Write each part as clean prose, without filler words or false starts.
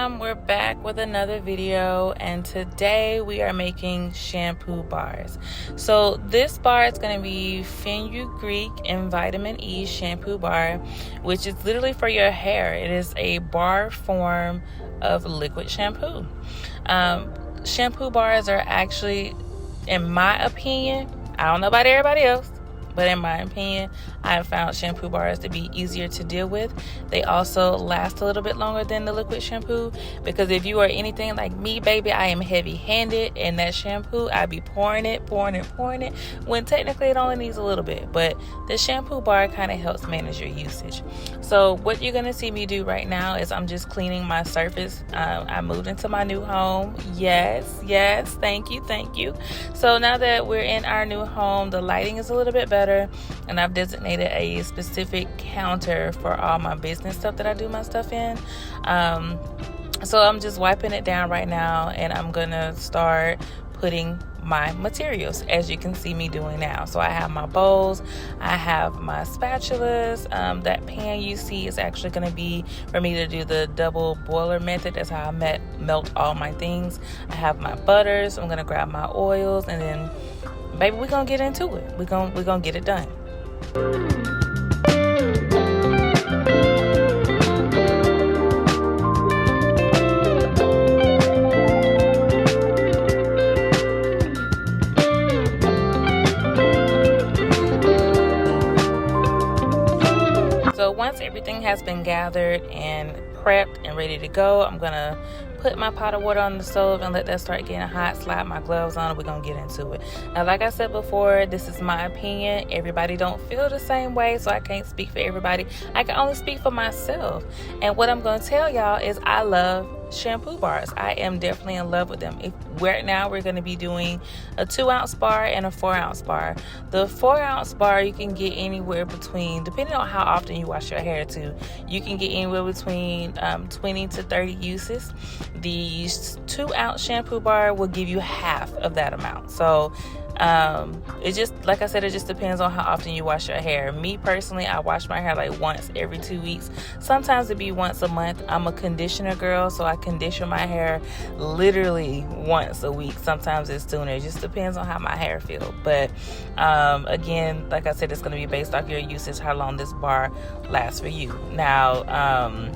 fam, we're back with another video, and today we are making shampoo bars. So this bar is going to be Fenugreek and Vitamin E shampoo bar, which is literally for your hair. It is a bar form of liquid shampoo. Shampoo bars are actually, in my opinion, I don't know about everybody else, but in my opinion, I have found shampoo bars to be easier to deal with. They also last a little bit longer than the liquid shampoo, because if you are anything like me, baby, I am heavy-handed, and that shampoo, I be pouring it, when technically it only needs a little bit. But the shampoo bar kind of helps manage your usage. So what you're going to see me do right now is I'm just cleaning my surface. I moved into my new home. Yes, thank you. So now that we're in our new home, the lighting is a little bit better, and I've designated a specific counter for all my business stuff that I do my stuff in. So I'm just wiping it down right now, and I'm gonna start putting my materials, as you can see me doing now. So I have my bowls, I have my spatulas. That pan you see is actually going to be for me to do the double boiler method. That's how I melt all my things. I have my butters. I'm going to grab my oils, and then baby, we're going to get into it. We're going to get it done. Once everything has been gathered and prepped and ready to go, I'm gonna put my pot of water on the stove and let that start getting hot. Slide my gloves on, and we're gonna get into it. Now, like I said before, this is my opinion. Everybody don't feel the same way, so I can't speak for everybody. I can only speak for myself. And what I'm gonna tell y'all is I love shampoo bars. I am definitely in love with them. Right now we're going to be doing a 2-ounce bar and a 4-ounce bar. The 4-ounce bar you can get anywhere between, depending on how often you wash your hair too, you can get anywhere between 20 to 30 uses. The 2-ounce shampoo bar will give you half of that amount. So it just, like I said, it just depends on how often you wash your hair. Me personally, I wash my hair like once every 2 weeks. Sometimes it'd be once a month. I'm a conditioner girl, so I condition my hair literally once a week. Sometimes it's sooner. It just depends on how my hair feels. But again, like I said, it's going to be based off your usage, how long this bar lasts for you. Now,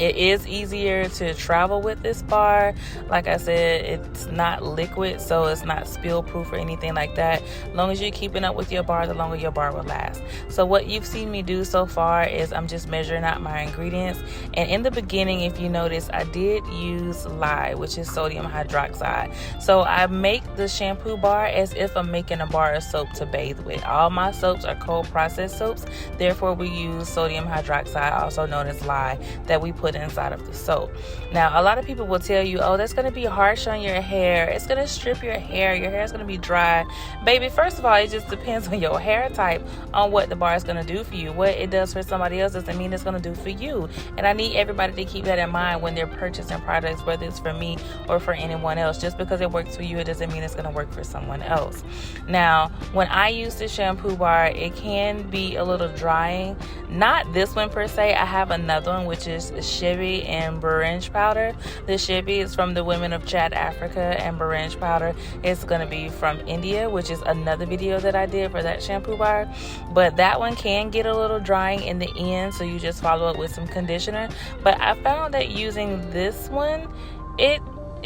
it is easier to travel with this bar. Like I said, it's not liquid, so it's not spill proof or anything like that. As long as you're keeping up with your bar, the longer your bar will last. So what you've seen me do so far is I'm just measuring out my ingredients. And in the beginning, if you notice, I did use lye, which is sodium hydroxide. So I make the shampoo bar as if I'm making a bar of soap to bathe with. All my soaps are cold processed soaps. Therefore, we use sodium hydroxide, also known as lye, that we put inside of the soap. Now, a lot of people will tell you, oh, that's going to be harsh on your hair. It's going to strip your hair. Your hair is going to be dry. Baby, first of all, it just depends on your hair type on what the bar is going to do for you. What it does for somebody else doesn't mean it's going to do for you. And I need everybody to keep that in mind when they're purchasing products, whether it's for me or for anyone else. Just because it works for you, it doesn't mean it's going to work for someone else. Now, when I use the shampoo bar, it can be a little drying. Not this one per se. I have another one, which is Shibi and Barange powder. The Shibi is from the women of Chad, Africa, and Barange powder is going to be from India, which is another video that I did for that shampoo bar. But that one can get a little drying in the end, so you just follow it with some conditioner. But I found that using this one, it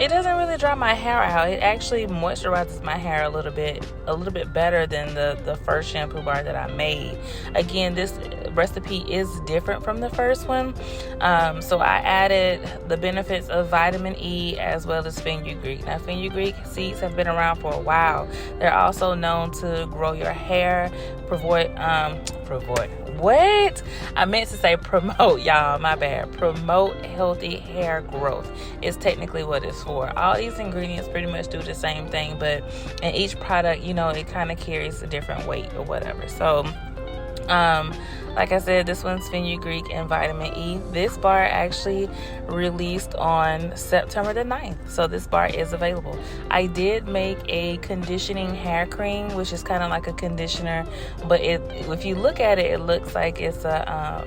doesn't really dry my hair out. It actually moisturizes my hair a little bit better than the first shampoo bar that I made. Again, this recipe is different from the first one. So I added the benefits of vitamin E as well as fenugreek. Now, fenugreek seeds have been around for a while. They're also known to grow your hair, promote, y'all, my bad. Promote healthy hair growth is technically what it's for. All these ingredients pretty much do the same thing, but in each product, you know, it kind of carries a different weight or whatever. So like I said, this one's Fenugreek and Vitamin E. This bar actually released on September the 9th, so this bar is available. I did make a conditioning hair cream, which is kind of like a conditioner, but if you look at it, it looks like it's a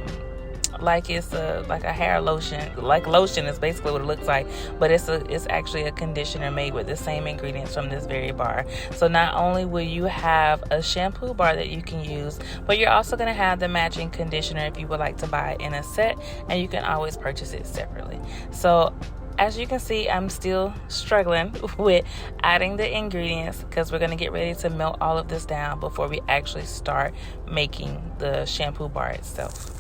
like it's a hair lotion. Like lotion is basically what it looks like, but it's actually a conditioner made with the same ingredients from this very bar. So not only will you have a shampoo bar that you can use, but you're also going to have the matching conditioner if you would like to buy it in a set, and you can always purchase it separately. So as you can see, I'm still struggling with adding the ingredients because we're going to get ready to melt all of this down before we actually start making the shampoo bar itself.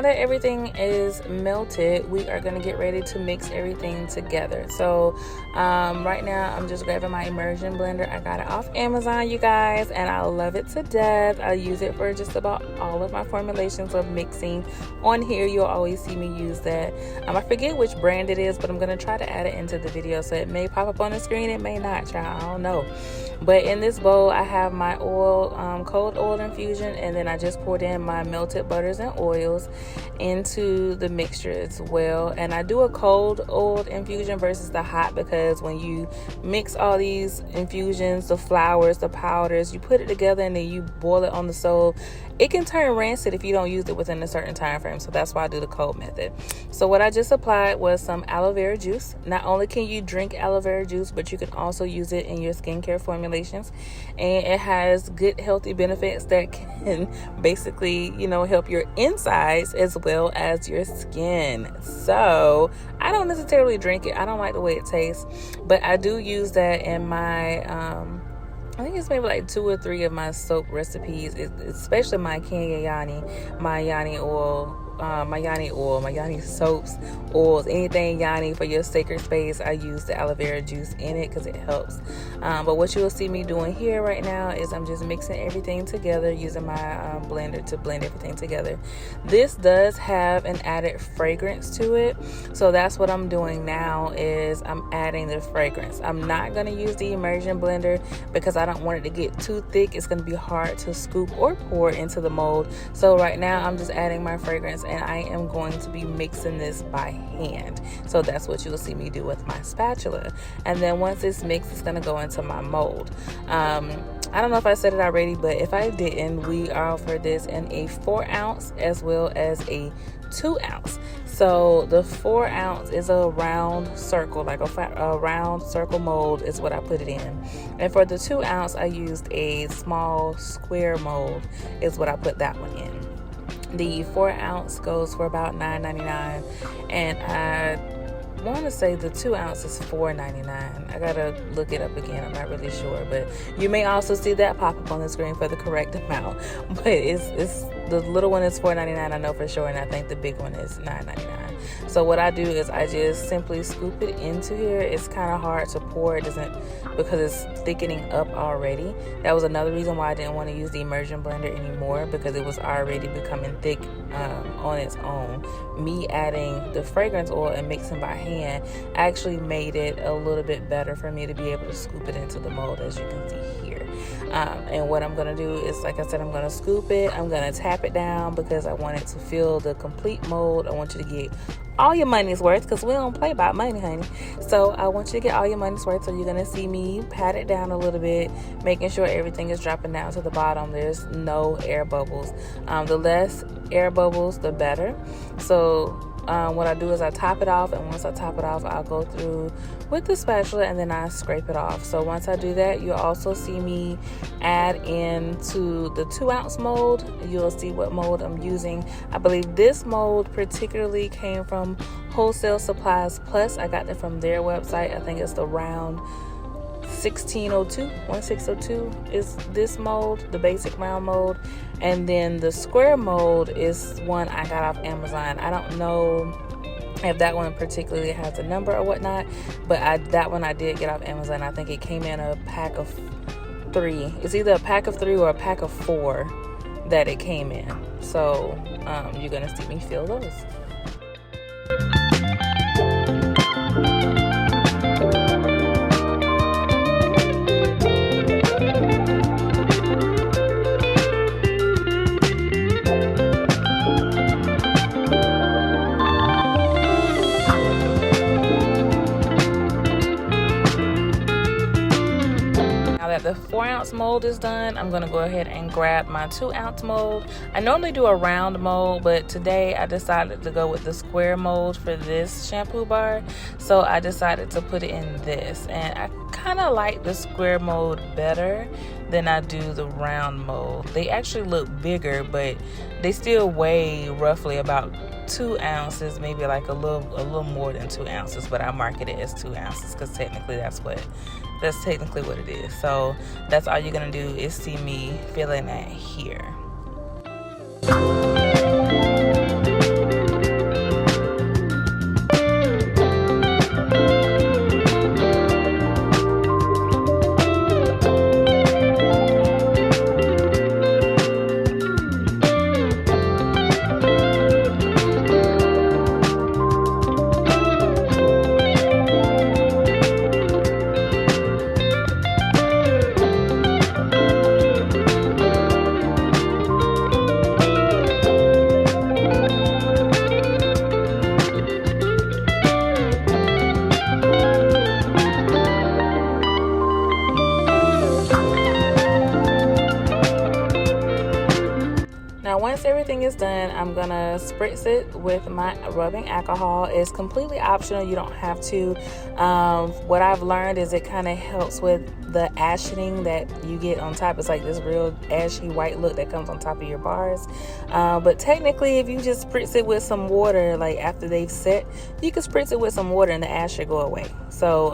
now that everything is melted, we are going to get ready to mix everything together. So right now I'm just grabbing my immersion blender. I got it off Amazon, you guys, and I love it to death. I use it for just about all of my formulations of mixing. On here you'll always see me use that. I forget which brand it is, but I'm going to try to add it into the video, so it may pop up on the screen, it may not, child, I don't know. But in this bowl I have my oil, cold oil infusion, and then I just poured in my melted butters and oils into the mixture as well. And I do a cold oil infusion versus the hot, because when you mix all these infusions, the flowers, the powders, you put it together and then you boil it on the stove, it can turn rancid if you don't use it within a certain time frame. So that's why I do the cold method. So what I just applied was some aloe vera juice. Not only can you drink aloe vera juice, but you can also use it in your skincare formulations, and it has good healthy benefits that can basically, you know, help your insides as well as your skin. So I don't necessarily drink it, I don't like the way it tastes, but I do use that in my I think it's maybe like 2 or 3 of my soap recipes, especially my Yoni, my Yoni oil, my Yoni soaps, oils, anything Yoni for your sacred space. I use the aloe vera juice in it because it helps. But what you will see me doing here right now is I'm just mixing everything together using my blender to blend everything together. This does have an added fragrance to it, so that's what I'm doing now, is I'm adding the fragrance. I'm not going to use the immersion blender because I don't want it to get too thick. It's going to be hard to scoop or pour into the mold. So right now I'm just adding my fragrance, and I am going to be mixing this by hand. So that's what you'll see me do with my spatula. And then once it's mixed, it's going to go into my mold. I don't know if I said it already, but if I didn't, we offer this in a 4 ounce as well as a 2 ounce. So the 4 ounce is a round circle, like a round circle mold is what I put it in. And for the 2 ounce, I used a small square mold is what I put that one in. The 4 ounce goes for about $9.99, and I want to say the 2 ounce is $4.99. I gotta look it up again, I'm not really sure, but you may also see that pop up on the screen for the correct amount. But it's the little one is $4.99, I know for sure, and I think the big one is $9.99. So what I do is I just simply scoop it into here. It's kind of hard to pour, it doesn't, because it's thickening up already. That was another reason why I didn't want to use the immersion blender anymore, because it was already becoming thick on its own. Me adding the fragrance oil and mixing by hand actually made it a little bit better for me to be able to scoop it into the mold, as you can see here. And what I'm going to do is, like I said, I'm going to scoop it, I'm going to tap it down because I want it to fill the complete mold. I want you to get all your money's worth, because we don't play about money, honey. So I want you to get all your money's worth. So you're going to see me pat it down a little bit, making sure everything is dropping down to the bottom. There's no air bubbles. The less air bubbles, the better. So what I do is I top it off, and once I top it off, I'll go through with the spatula and then I scrape it off. So once I do that, you'll also see me add into the 2 ounce mold. You'll see what mold I'm using. I believe this mold particularly came from Wholesale Supplies Plus. I got it from their website. I think it's the round 1602 is this mold, the basic round mold. And then the square mold is one I got off Amazon. I don't know if that one particularly has a number or whatnot, but that one I did get off Amazon. I think it came in a pack of 3. It's either a pack of 3 or a pack of 4 that it came in. So you're gonna see me fill those. The 4 ounce mold is done. I'm going to go ahead and grab my 2 ounce mold. I normally do a round mold, but today I decided to go with the square mold for this shampoo bar. So I decided to put it in this, and I kind of like the square mold better than I do the round mold. They actually look bigger, but they still weigh roughly about 2 ounces, maybe like a little more than 2 ounces, but I market it as 2 ounces because technically that's technically what it is. So that's all you're gonna do is see me filling that here. is done, I'm gonna spritz it with my rubbing alcohol. It's completely optional, you don't have to. What I've learned is it kind of helps with the ashening that you get on top. It's like this real ashy white look that comes on top of your bars. But technically, if you just spritz it with some water, like after they've set, you can spritz it with some water and the ash should go away. So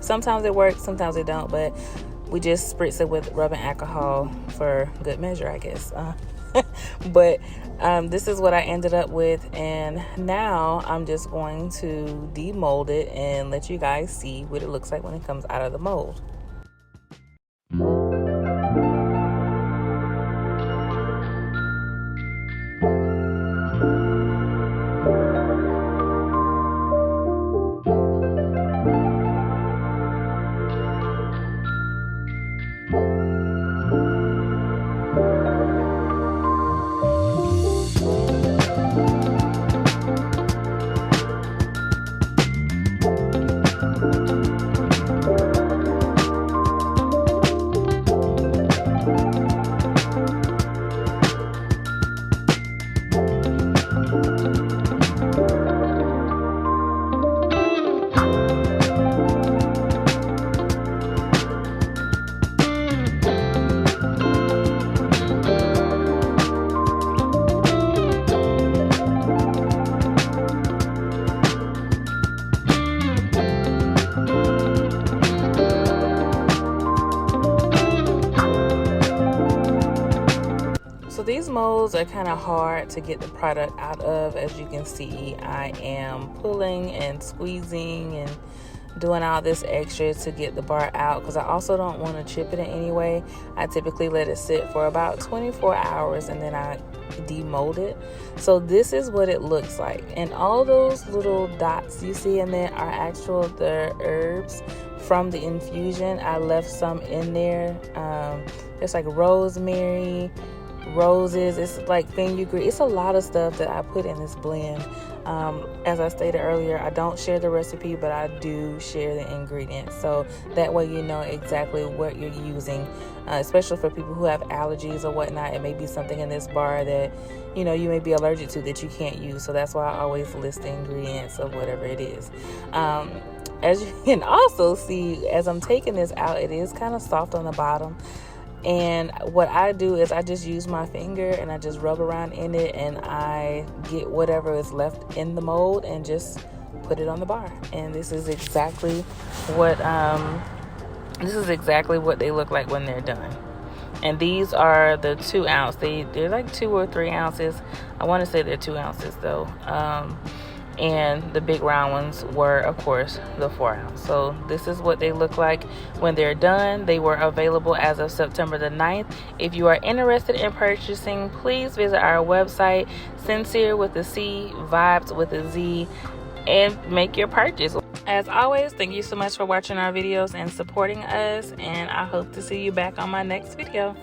sometimes it works, sometimes it don't, but we just spritz it with rubbing alcohol for good measure, I guess. But this is what I ended up with, and now I'm just going to demold it and let you guys see what it looks like when it comes out of the mold. These molds are kind of hard to get the product out of. As you can see, I am pulling and squeezing and doing all this extra to get the bar out, because I also don't want to chip it in any way. I typically let it sit for about 24 hours and then I demold it. So this is what it looks like, and all those little dots you see in there are the herbs from the infusion. I left some in there. There's like rosemary, roses, it's like fenugreek. It's a lot of stuff that I put in this blend. As I stated earlier, I don't share the recipe, but I do share the ingredients, so that way you know exactly what you're using, especially for people who have allergies or whatnot. It may be something in this bar that you may be allergic to that you can't use, so that's why I always list the ingredients of whatever it is. As you can also see, as I'm taking this out, it is kind of soft on the bottom. And what I do is I just use my finger and I just rub around in it, and I get whatever is left in the mold and just put it on the bar. And this is exactly what they look like when they're done. And these are the 2 ounce. They're like 2 or 3 ounces. I want to say they're 2 ounces though. And the big round ones were, of course, the 4 ounce. So this is what they look like when they're done. They were available as of September the 9th. If you are interested in purchasing, please visit our website, Sincere with a C, Vibes with a Z, and make your purchase. As always, thank you so much for watching our videos and supporting us, and I hope to see you back on my next video.